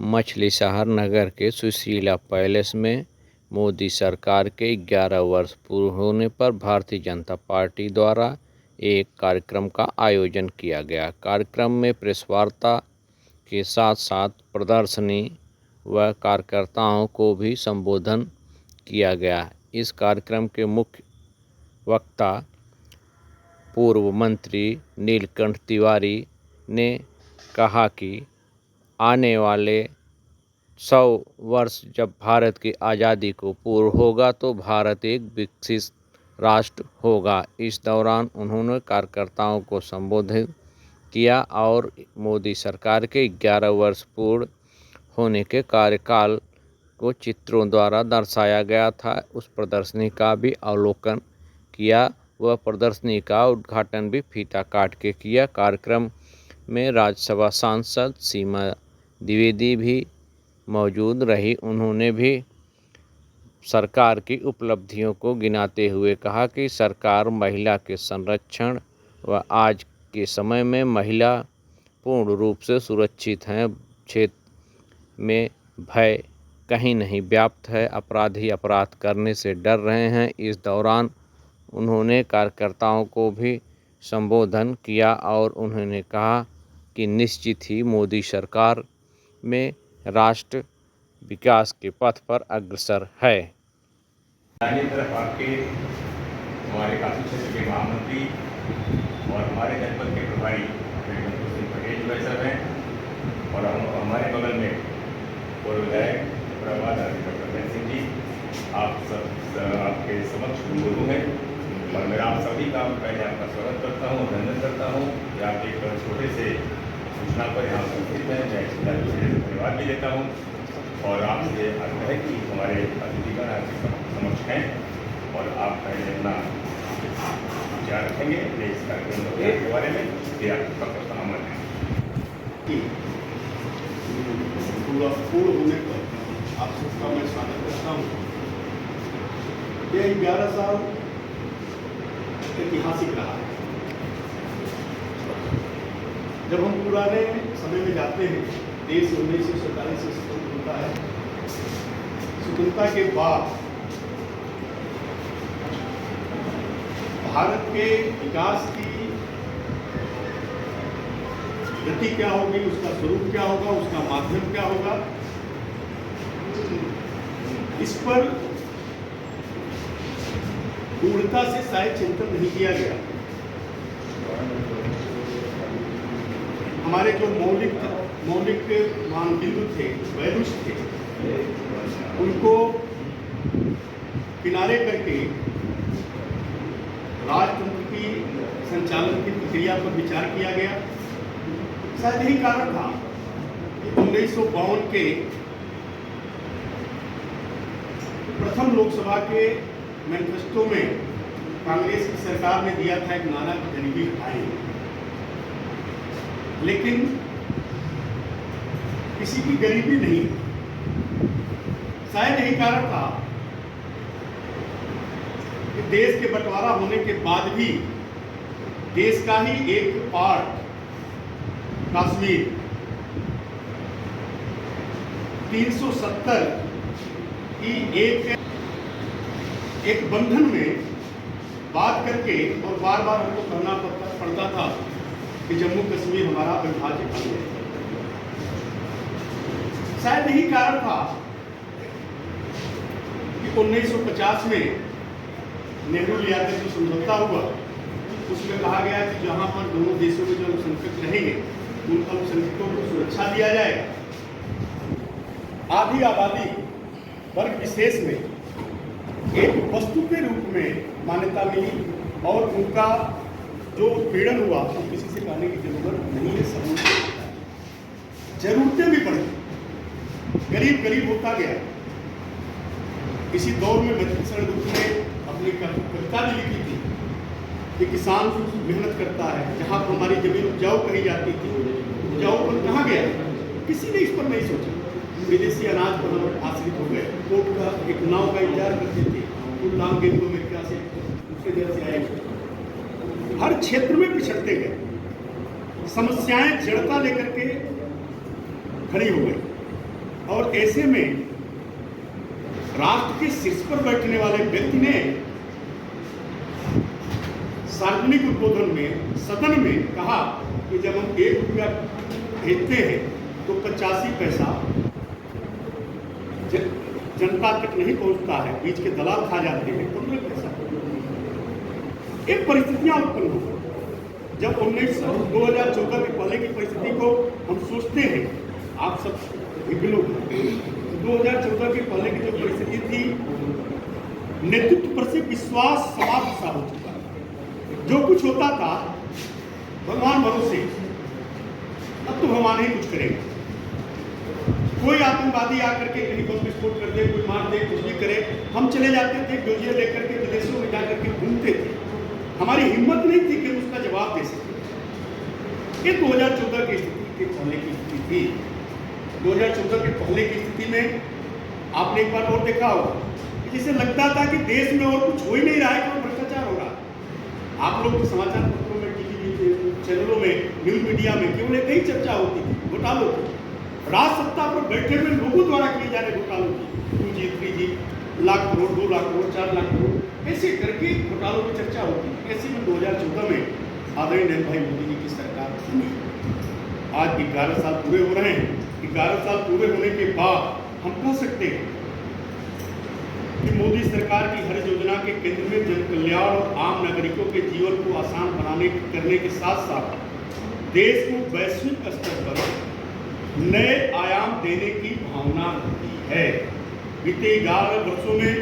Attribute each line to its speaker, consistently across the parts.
Speaker 1: मछली शहर नगर के सुशीला पैलेस में मोदी सरकार के 11 वर्ष पूरे होने पर भारतीय जनता पार्टी द्वारा एक कार्यक्रम का आयोजन किया गया। कार्यक्रम में प्रेस वार्ता के साथ साथ प्रदर्शनी व कार्यकर्ताओं को भी संबोधन किया गया। इस कार्यक्रम के मुख्य वक्ता पूर्व मंत्री नीलकंठ तिवारी ने कहा कि आने वाले 100 वर्ष जब भारत की आज़ादी को पूर्व होगा तो भारत एक विकसित राष्ट्र होगा। इस दौरान उन्होंने कार्यकर्ताओं को संबोधित किया और मोदी सरकार के 11 वर्ष पूर्ण होने के कार्यकाल को चित्रों द्वारा दर्शाया गया था। उस प्रदर्शनी का भी अवलोकन किया व प्रदर्शनी का उद्घाटन भी फीता काट के किया। कार्यक्रम में राज्यसभा सांसद सीमा द्विवेदी भी मौजूद रही। उन्होंने भी सरकार की उपलब्धियों को गिनाते हुए कहा कि सरकार महिला के संरक्षण व आज के समय में महिला पूर्ण रूप से सुरक्षित हैं। क्षेत्र में भय कहीं नहीं व्याप्त है, अपराधी अपराध करने से डर रहे हैं। इस दौरान उन्होंने कार्यकर्ताओं को भी संबोधन किया और उन्होंने कहा कि निश्चित ही मोदी सरकार में राष्ट्र विकास के पथ पर अग्रसर है।
Speaker 2: दाहिनी तरफ आपके हमारे काशी क्षेत्र के महामंत्री और हमारे जनपद के प्रभारी गणपत सिंह पटेल भाई साहब हैं और हमारे बगल में पूर्व विधायक प्रभात डॉक्टर सिंह जी आप सब आपके समक्ष गुरु हैं और मैं आप सभी का पहले आपका स्वागत करता हूँ, अभिनंदन करता हूँ कि आप एक छोटे से सूचना पर यहाँ उपस्थित हैं। मैं धन्यवाद भी देता हूँ और आपसे आग्रह है कि हमारे अतिथिगण आपके समक्ष हैं और आप पहले अपना विचार रखेंगे इस कार्यक्रम के बारे में फिर आपका प्रश्न अमल है
Speaker 3: पूरा पूर्ण होने पर आप सबका मैं स्वागत करता हूँ। यह 11 साल ऐतिहासिक रहा है। जब हम पुराने समय में जाते हैं, देश 1947 से स्वतंत्र होता है। स्वतंत्रता के बाद भारत के विकास की गति क्या होगी, उसका स्वरूप क्या होगा, उसका माध्यम क्या होगा, इस पर गूढ़ता से शायद चिंतन नहीं किया गया। हमारे जो मौलिक मानबिंदु थे, वैल्यूज थे, उनको किनारे करके राजतंत्र की संचालन की प्रक्रिया पर विचार किया गया। शायद यही कारण था कि 1952 के प्रथम लोकसभा के मैनिफेस्टो में कांग्रेस की सरकार ने दिया था एक नारा कि गरीबी हटाएंगे, लेकिन किसी की गरीबी नहीं। शायद यही कारण था कि देश के बंटवारा होने के बाद भी देश का ही एक पार्ट कश्मीर 370 की एक बंधन में बात करके और बार बार हमको कहना पड़ता था कि जम्मू कश्मीर हमारा अविभाज्य अंग है। शायद यही कारण था कि 1950 में नेहरू लियाकत जो समझौता हुआ उसमें कहा गया कि जहां पर दोनों देशों में जो अल्पसंख्यक रहेंगे उन अल्पसंख्यकों को सुरक्षा दिया जाएगा। आधी आबादी वर्ग विशेष में एक वस्तु के रूप में मान्यता मिली और उनका जो उत्पीड़न हुआ तो किसी से कहने की जरूरत नहीं है। सबूत जरूरतें भी बढ़ी, गरीब होता गया। इसी दौर में मधुसूदन गुप्त ने अपनी कविता भी लिखी थी कि किसान मेहनत करता है, जहाँ पर हमारी जमीन उपजाऊ कही जाती थी, उपजाऊ पर कहाँ गया, किसी ने इस पर नहीं सोचा। विदेशी अनाज पर हम आश्रित हो गए। कोर्ट का एक नाव का इंतजार करते थे, कुल नाम गेंदों में क्या से दूसरे देश से आए। हर क्षेत्र में पिछड़ते गए, समस्याएं जड़ता लेकर के खड़ी हो गई। और ऐसे में राष्ट्र के शीर्ष पर बैठने वाले व्यक्ति ने सार्वजनिक उद्बोधन में सदन में कहा कि जब हम 1 रुपया भेजते हैं तो 85 पैसा जनता तक नहीं पहुंचता है, बीच के दलाल खा जाते हैं, 15 पैसा। एक परिस्थितियां उत्पन्न हो जब 2014 के पहले की परिस्थिति को हम सोचते हैं, आप सब लोग 2014 के पहले की जो परिस्थिति थी, नेतृत्व पर से विश्वास समाप्त सा हो चुका है। जो कुछ होता था भगवान भरोसे, अब तो भगवान ही कुछ करेगा। कोई आतंकवादी आकर के कहीं बम विस्फोट कर दे, कोई मार दे, कुछ भी करे, हम चले जाते थे डोजियर लेकर के विदेशों में जाकर के घूमते थे। हमारी हिम्मत नहीं थी कि उसका जवाब दे सके। ये 2014 की स्थिति के पहले की स्थिति थी। 2014 के पहले की स्थिति में आपने एक बार और देखा होगा कि जैसे लगता था कि देश में और कुछ हो ही नहीं रहा है, केवल भ्रष्टाचार हो रहा है। आप लोग तो समाचार पत्रों में, टीवी चैनलों में, न्यूज मीडिया में केवल एक ही चर्चा होती थी घोटालों की। राज सत्ता पर बैठे हुए लोगों द्वारा किए जा रहे घोटालों की, 2G 3G, लाख करोड़, 2 लाख करोड़, 4 लाख करोड़, ऐसे करके घोटालों की चर्चा होती है। ऐसे में 2014 में आदरणीय नरेंद्र भाई मोदी जी की सरकार बनी। आज 11 साल पूरे हो रहे हैं। 11 साल पूरे होने के बाद हम कह सकते हैं कि मोदी सरकार की हर योजना के केंद्र में जन कल्याण और आम नागरिकों के जीवन को आसान करने के साथ साथ देश को वैश्विक स्तर पर नए आयाम देने की भावना होती है। बीते 11 वर्षों में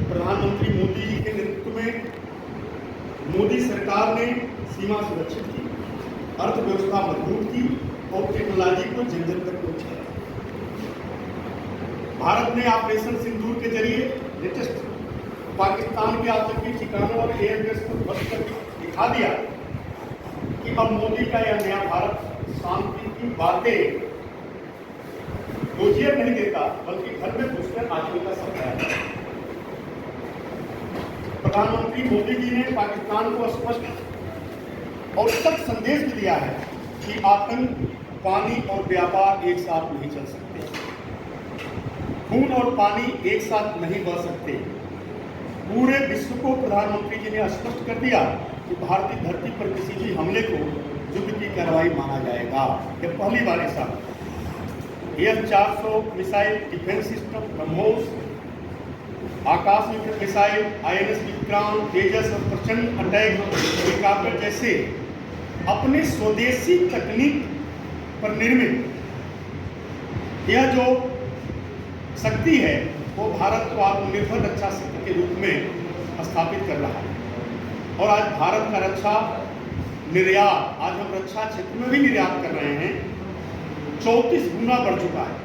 Speaker 3: प्रधानमंत्री मोदी जी के नेतृत्व में मोदी सरकार ने सीमा सुरक्षित की, अर्थव्यवस्था मजबूत की और टेक्नोलॉजी को जन जन तक पहुंचाया। भारत ने ऑपरेशन सिंदूर के जरिए लेटेस्ट पाकिस्तान के आतंकी ठिकानों और एयरबेस को ध्वस्त कर दिखा दिया कि अब मोदी का यह नया भारत शांति की बातें डोजियर नहीं देता, बल्कि घर में घुसकर आचरण का समझाया। प्रधानमंत्री मोदी जी ने पाकिस्तान को स्पष्ट और सख्त संदेश भी दिया है कि आतंक, पानी और व्यापार एक साथ नहीं चल सकते, खून और पानी एक साथ नहीं बह सकते। पूरे विश्व को प्रधानमंत्री जी ने स्पष्ट कर दिया कि भारतीय धरती पर किसी भी हमले को युद्ध की कार्रवाई माना जाएगा। यह पहली बार ऐसा S-400 missile defence system, BrahMos, Akash missile, INS Vikrant, Tejas और प्रचंड अटैक हेलीकॉप्टर जैसे अपने स्वदेशी तकनीक पर निर्मित यह जो शक्ति है वो भारत को आत्मनिर्भर रक्षा शक्ति के रूप में स्थापित कर रहा है। और आज भारत का रक्षा निर्यात, आज हम रक्षा क्षेत्र में भी निर्यात कर रहे हैं, 34 गुना बढ़ चुका है।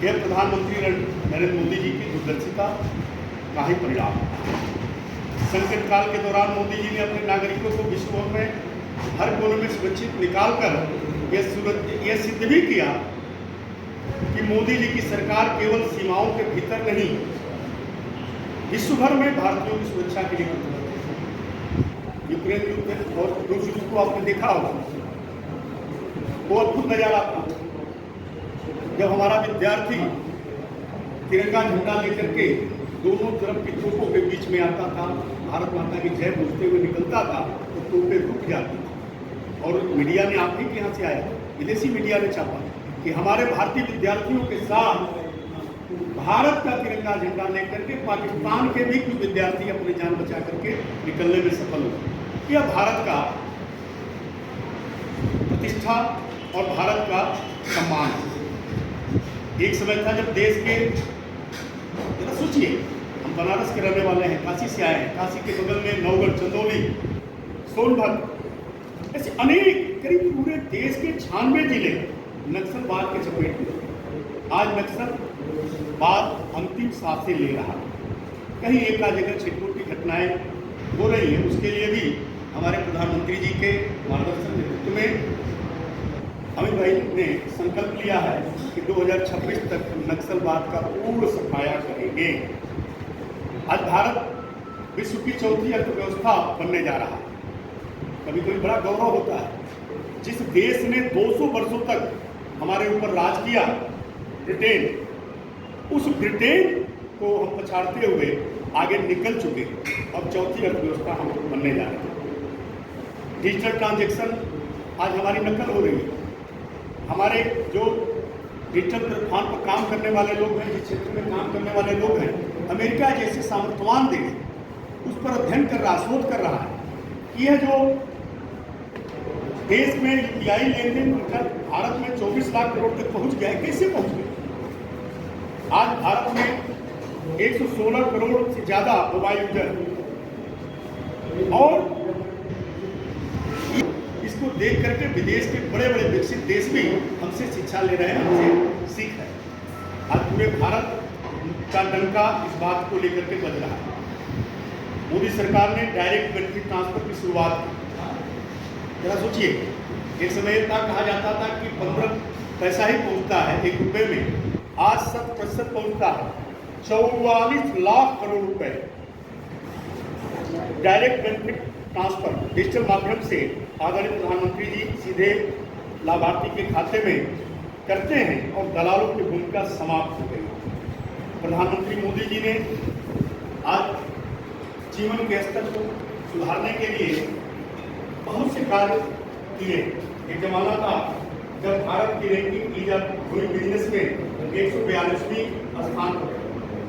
Speaker 3: यह प्रधानमंत्री नरेंद्र मोदी जी की दूरदर्शिता का ही परिणाम है। संकट काल के दौरान मोदी जी ने अपने नागरिकों को विश्व भर में हर कोने में सुरक्षित निकालकर यह सिद्ध भी किया कि मोदी जी की सरकार केवल सीमाओं के भीतर नहीं, विश्व भर में भारतीयों की सुरक्षा के लिए प्रतिबद्ध है। यूक्रेन युद्ध और रूस युद्ध को आपने देखा होगा, वो अद्भुत नजारा था जब हमारा विद्यार्थी तिरंगा झंडा लेकर के दोनों तरफ की तोपों के बीच में आता था, भारत माता की जय बोलते हुए निकलता था तो तोपें रुक जाती थी। और मीडिया ने, आप ही के यहाँ से आया, विदेशी मीडिया ने छापा कि हमारे भारतीय विद्यार्थियों के साथ भारत का तिरंगा झंडा लेकर के पाकिस्तान के भी कुछ विद्यार्थी अपनी जान बचा करके निकलने में सफल हुए। यह भारत का प्रतिष्ठा और भारत का सम्मान है। एक समय था जब देश के, जरा सोचिए, हम बनारस के रहने वाले हैं, काशी से आए हैं, काशी के बगल में नवगढ़, चंदौली, सोनभद्र, ऐसे अनेक, करीब पूरे देश के 96 जिले नक्सलवाद के चपेट में। आज नक्सलवाद अंतिम सांसें ले रहा है। कहीं एक जगह छिटपुट की घटनाएं हो रही है, उसके लिए भी हमारे प्रधानमंत्री जी के मार्गदर्शन नेतृत्व में अमित भाई ने संकल्प लिया है कि 2026 तक नक्सलवाद का पूर्ण सफाया करेंगे। आज भारत विश्व की चौथी अर्थव्यवस्था बनने जा रहा है। कभी कभी बड़ा गौरव होता है, जिस देश ने 200 वर्षों तक हमारे ऊपर राज किया, ब्रिटेन, उस ब्रिटेन को हम पछाड़ते हुए आगे निकल चुके हैं। अब चौथी अर्थव्यवस्था हम बनने जा रहे हैं। डिजिटल ट्रांजैक्शन आज हमारी नकल हो रही है। हमारे जो डिजिटल प्लेटफॉर्म पर काम करने वाले लोग हैं, जिस क्षेत्र में काम करने वाले लोग हैं, अमेरिका जैसे सामर्थ्यवान देश उस पर अध्ययन कर रहा, शोध कर रहा है कि यह जो देश में यूपीआई लेनदेन भारत में 24 लाख करोड़ तक पहुंच गया है, कैसे पहुंच गया? आज भारत में 116 करोड़ से ज्यादा मोबाइल यूजर, और इसको देख करके विदेश के बड़े बड़े विकसित देश भी हमसे शिक्षा ले रहे हैं, हमसे सीख रहे हैं। आज पूरे भारत का डंका इस बात को लेकर के बज रहा है। मोदी सरकार ने डायरेक्ट बेनिफिट ट्रांसफर की शुरुआत की। जरा सोचिए, एक समय था कहा जाता था कि 15 पैसा ही पहुंचता है 1 रुपये में, आज 7% पहुंचता है। 44 लाख करोड़ रुपए डायरेक्ट बेनिफिट ट्रांसफर डिजिटल माध्यम से आदरणीय प्रधानमंत्री जी सीधे लाभार्थी के खाते में करते हैं और दलालों की भूमिका समाप्त हो गई। प्रधानमंत्री मोदी जी ने आज जीवन के स्तर को सुधारने के लिए बहुत से कार्य किए। एक जमाना था जब भारत की रैंकिंग की जब पूरी बिजनेस में 142वीं स्थान पर,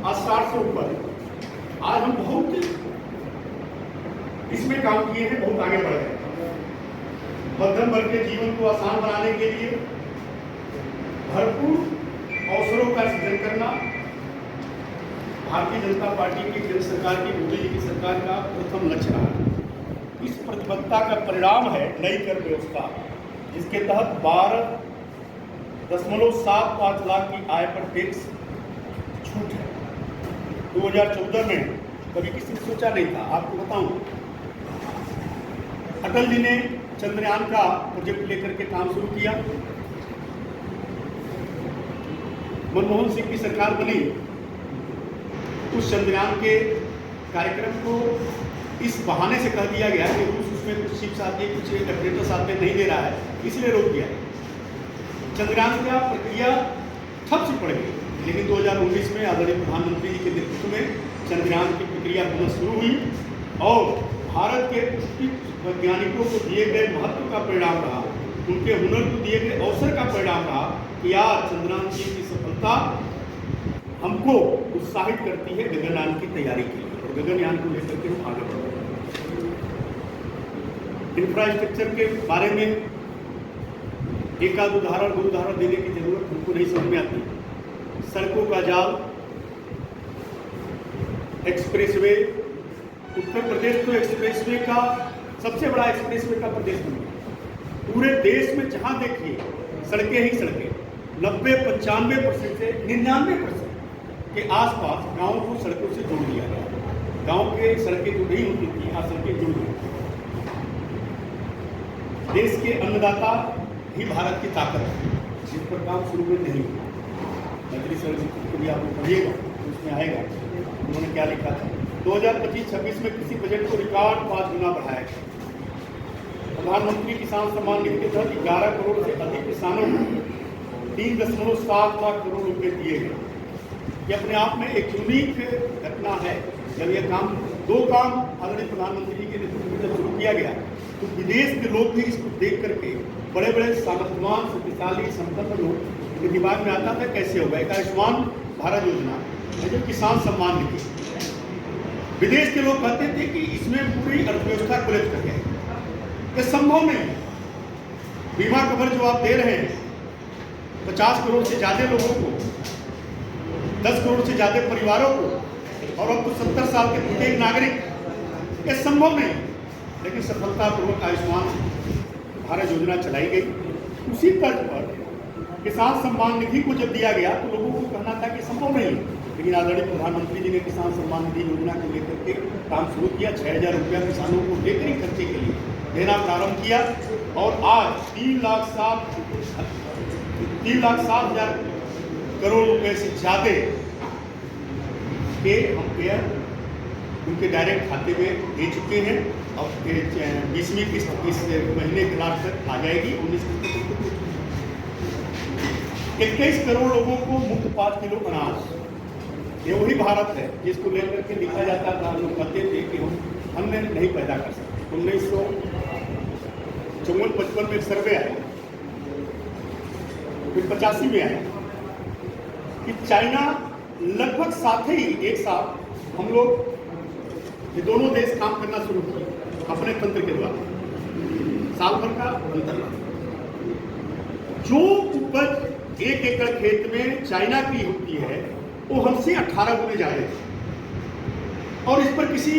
Speaker 3: आज 60 से ऊपर। आज हम बहुत इसमें काम किए हैं, बहुत आगे बढ़ गए। मध्यम वर्ग के जीवन को आसान बनाने के लिए भरपूर अवसरों का सृजन करना भारतीय जनता पार्टी की केंद्र सरकार की, मोदी जी की सरकार का प्रथम लक्ष्य रहा। इस प्रतिबद्धता का परिणाम है नई कर व्यवस्था, जिसके तहत 12.75 लाख की आय पर टैक्स छूट है। 2014 में कभी किसी ने सोचा नहीं था। आपको बताऊं, अटल जी ने चंद्रयान का प्रोजेक्ट लेकर के काम शुरू किया। मनमोहन सिंह की सरकार बनी, उस चंद्रयान के कार्यक्रम को इस बहाने से कह दिया गया कि रूस उसमें कुछ शिप्स आते, कुछ ऑपरेटर्स आते नहीं दे रहा है, इसलिए रोक दिया। चंद्रयान का प्रक्रिया ठप से पड़ गई, लेकिन 2019 में आदरणीय प्रधानमंत्री जी के नेतृत्व में चंद्रयान की प्रक्रिया पुनः शुरू हुई और भारत के उत्कृष्ट वैज्ञानिकों को दिए गए महत्व का परिणाम रहा, उनके हुनर को दिए गए अवसर का परिणाम रहा कि आज चंद्रयान की सफलता हमको उत्साहित करती है गगनयान की तैयारी के लिए, और गगनयान को लेकर के हम आगे बढ़ रहे हैं। इंफ्रास्ट्रक्चर के बारे में एक आध उदाहरण, 2 उदाहरण देने की जरूरत हमको नहीं समझ में आती। सड़कों का जाल, एक्सप्रेसवे, उत्तर प्रदेश तो एक्सप्रेसवे का सबसे बड़ा एक्सप्रेसवे का प्रदेश बन गया। पूरे देश में जहां देखिए सड़कें ही सड़कें। 90-95% से 99% के आसपास गांवों को सड़कों से जोड़ दिया गया। गांव के सड़कें जो नहीं होती थी, आज सड़कें जुड़ गई। देश के अन्नदाता ही भारत की ताकत है, जिस पर काम शुरू में नहीं हुआ। मंत्री सर को भी आप पढ़िएगा तो उसमें आएगा उन्होंने क्या लिखा था। 2025-26 में कृषि बजट को रिकॉर्ड 5 गुना बढ़ाया गया। प्रधानमंत्री किसान सम्मान निधि के तहत 11 करोड़ से अधिक किसानों को 3.7 लाख करोड़ रुपए दिए गए। ये अपने आप में एक यूनिक घटना है। जब यह काम, 2 काम आदरणीय प्रधानमंत्री जी के नेतृत्व में जब शुरू किया गया तो विदेश के लोग भी इसको देख करके, बड़े बड़े सामर्थ्यवान, शक्तिशाली, संपन्न लोग के दिमाग में आता था कैसे होगा। एक आयुष्मान भारत योजना, जो किसान सम्मान निधि, विदेश के लोग कहते थे कि इसमें पूरी अर्थव्यवस्था कोलैप्स कर गई। ये संभव नहीं है। बीमा कवर जो आप दे रहे हैं 50 करोड़ से ज़्यादा लोगों को, 10 करोड़ से ज़्यादा परिवारों को, और अब तो 70 साल के प्रत्येक नागरिक, ये संभव नहीं। लेकिन सफलतापूर्वक आयुष्मान भारत योजना चलाई गई। उसी तर्ज पर किसान सम्मान निधि को जब दिया गया तो लोगों को कहना था कि संभव नहीं, लेकिन आदरणीय प्रधानमंत्री जी ने किसान सम्मान निधि योजना को लेकर के काम शुरू किया। 6,000 रुपया किसानों को लेकर ही खर्चे के लिए देना प्रारंभ किया, और आज 3,07,000 करोड़ रुपए से ज़्यादा के हम केयर उनके डायरेक्ट खाते में दे चुके हैं। अब 20वीं किस्त इस महीने के लास्ट तक आ जाएगी। 19 किस्त 21 करोड़ लोगों को मुफ्त 5 किलो अनाज। ये वही भारत है जिसको लेकर के लिखा जाता था, लोग कहते थे कि हम अन्न नहीं पैदा कर सकते। 1954-55 में एक सर्वे आया, फिर 85 में आया कि चाइना लगभग साथ ही एक साथ हम लोग ये दोनों देश काम करना शुरू किए अपने तंत्र के द्वारा, साल भर का अंतर। जो उपज 1 एकड़ खेत में चाइना की होती है वो हमसे 18 गुने ज्यादा है, और इस पर किसी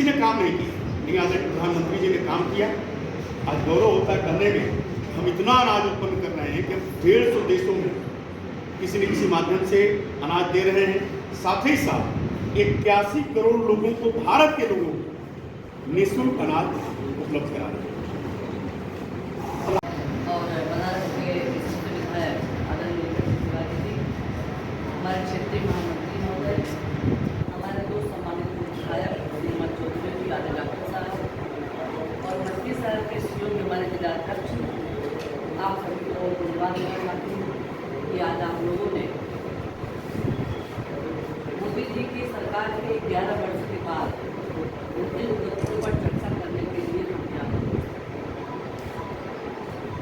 Speaker 3: ने काम नहीं किया। लेकिन आज प्रधानमंत्री जी ने काम किया। आज गौरव होता है करने में, हम इतना अनाज उत्पन्न कर रहे हैं कि 150 देशों में किसी न किसी माध्यम से अनाज दे रहे हैं। साथ ही साथ 81 करोड़ लोगों को, भारत के लोगों को निःशुल्क अनाज उपलब्ध करा रहे हैं।
Speaker 4: और बनारस के विशिष्ट विधायक आदरणीय तिवारी जी, हमारे क्षेत्रीय महामंत्री महोदय, हमारे दो सम्मानित विधायक श्रीमद चौधरी जी, आदिल अहमद साहब, और मछली शहर के सीओ के हमारे जिलाध्यक्ष, आप सभी को धन्यवाद देना चाहती हूँ कि आज आप लोगों ने मोदी जी की सरकार के 11 वर्ष के बाद उनके उपलब्धियों पर चर्चा करने के लिए यहाँ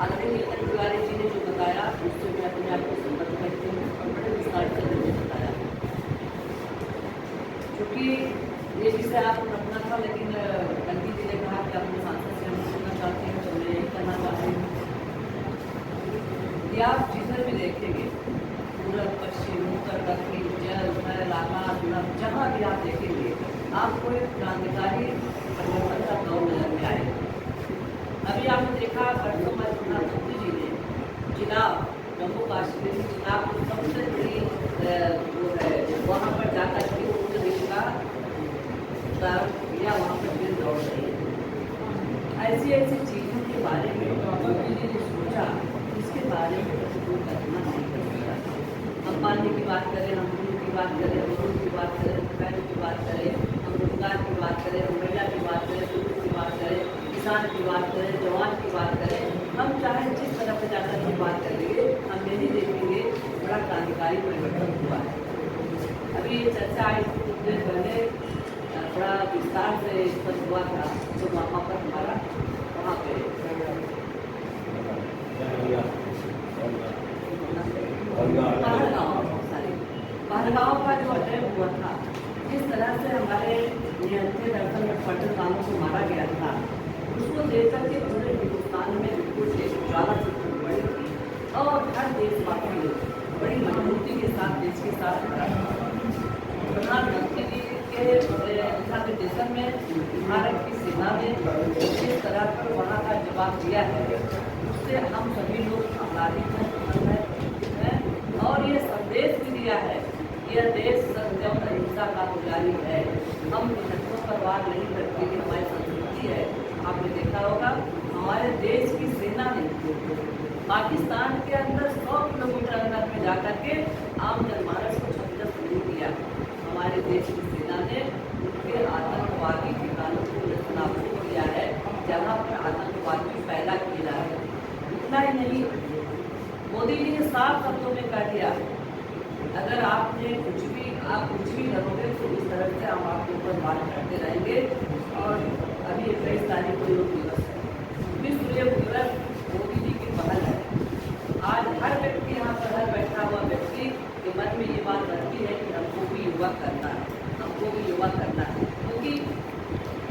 Speaker 4: आदरणीय तिवारी जी ने जो बताया उससे मैं अपने आप को संबद्ध करती हूँ और बड़े विस्तार से मैंने बताया। क्योंकि ये विषय आप रखना था, लेकिन कंटी जी ने कहा कि अपने सांसद से हम सुनना चाहते हैं, तो मैं यही करना चाहती हूँ कि आप जिधर भी देखेंगे, पूर्व पश्चिम उत्तर दक्षिण जल थल आकाश नभ, जहाँ भी आप देखेंगे आपको एक क्रांतिकारी परिवर्तन का दौर नजर में आएगा। अभी आपने देखा परसों में प्रधानमंत्री जी ने जिला जम्मू कश्मीर जिला को सबसे बड़ी वो है वहाँ पर जाकर के उच्च देश का प्रारंभ किया, वहाँ पर ट्रेन दौड़ रही है। ऐसी ऐसी चीज़ों के बारे में मोदी जी ने सोचा, इसके बारे में कोई कल्पना नहीं कर सकता। हम पानी की बात करें, हम दूध की बात करें, हम दूध की बात करें, पैन की बात करें, हम रोजगार की बात करें, हम महिला की बात करें, पुरुष की बात करें, किसान की बात करें, जवान की बात करें, हम चाहे जिस तरफ जाकर के बात करेंगे, हम यही देखेंगे बड़ा क्रांतिकारी परिवर्तन हुआ है। अभी ये चर्चा आई थी कुछ दिन पहले, बड़ा विस्तार से स्पष्ट हुआ था, तो वहाँ पर हमारा वहाँ पे पहलगांव का जो अटैक हुआ था, जिस तरह से हमारे नियंत्रित दर्शन पटल गांवों को मारा गया था, उसको लेकर के पूरे हिंदुस्तान में बिल्कुल एक ज्वाला से बड़ी थी, और हर देशवासी ने बड़ी मजबूती के साथ देश के साथ खड़ा था। प्रधानमंत्री जी के निर्देशन में भारत की सेना ने जिस तरह पर वहाँ का जवाब दिया है, उससे हम सभी लोग आह्लादित हैं, और ये संदेश भी दिया है कि यह देश सत्य और अहिंसा का पुजारी है। हम निहत्तों पर वार नहीं करते, ये हमारी संस्कृति है। आपने देखा होगा हमारे देश की सेना ने पाकिस्तान के अंदर 100 किलोमीटर अंदर में जाकर के आम जनमानस को छत्तीस नहीं किया। हमारे देश की सेना ने उनके आतंकवादी ठिकानों को नस्तनाबूद किया है, जहाँ पर आतंकवादी पैदा किए जा रहे हैं। इतना ही नहीं, मोदी जी ने साफ शब्दों में कह दिया, अगर आप कुछ भी करोगे तो इस तरह से हम आपके ऊपर बात करते रहेंगे। और अभी 21 तारीख को योग दिवस है, विश्व योग दिवस मोदी जी की पहल है। आज हर व्यक्ति यहाँ पर, हर बैठा हुआ व्यक्ति के मन में ये बात रहती है कि हमको भी योगा करना है, हमको भी योगा करना है, क्योंकि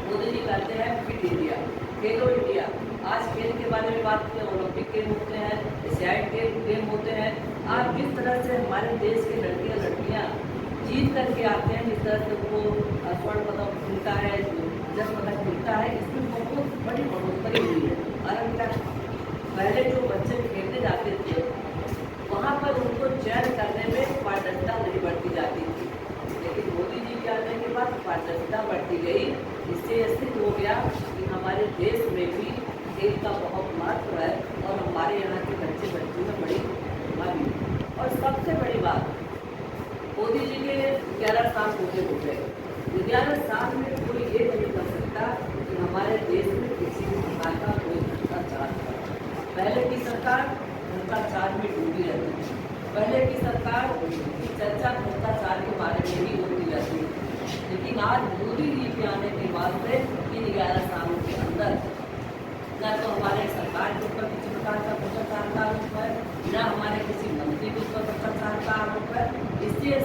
Speaker 4: मोदी जी कहते हैं फिट इंडिया, खेलो इंडिया। आज खेल के बारे में बात करें, ओलंपिक गेम होते हैं, एशियाड गेम होते हैं। आज जिस तरह से हमारे देश के लड़कियाँ जीत करके आते हैं, जिस तरह से उनको स्वर्ण पदक मिलता है, रजत पदक मिलता है, इसमें बहुत बड़ी बढ़ोतरी हुई है। और पहले जो बच्चे खेलने जाते थे वहाँ पर उनको चयन करने में पारदर्शिता नहीं बढ़ती जाती थी, लेकिन मोदी जी के आने के बाद पारदर्शिता बढ़ती गई। इससे यह सिद्ध हो गया कि हमारे देश में भी खेल का बहुत महत्व है, और हमारे यहाँ के बच्चे बच्चों में बड़ी प्रतिभा भी है। और सबसे बड़ी बात, मोदी जी के 11 साल पूरे हो गए। 11 साल में कोई ये नहीं कर सकता कि हमारे देश में किसी भी प्रकार का कोई भ्रष्टाचार। पहले की सरकार भ्रष्टाचार में डूबी रहती है। पहले की सरकार की चर्चा भ्रष्टाचार के बारे में ही होती रहती है, लेकिन आज मोदी जी के आने के बाद से इन 11 सालों के अंदर न तो हमारे सरकार के ऊपर किसी प्रकार का भ्रष्टाचार का आरोप है, न हमारे किसी मंत्री के ऊपर भ्रष्टाचार का आरोप है। इससे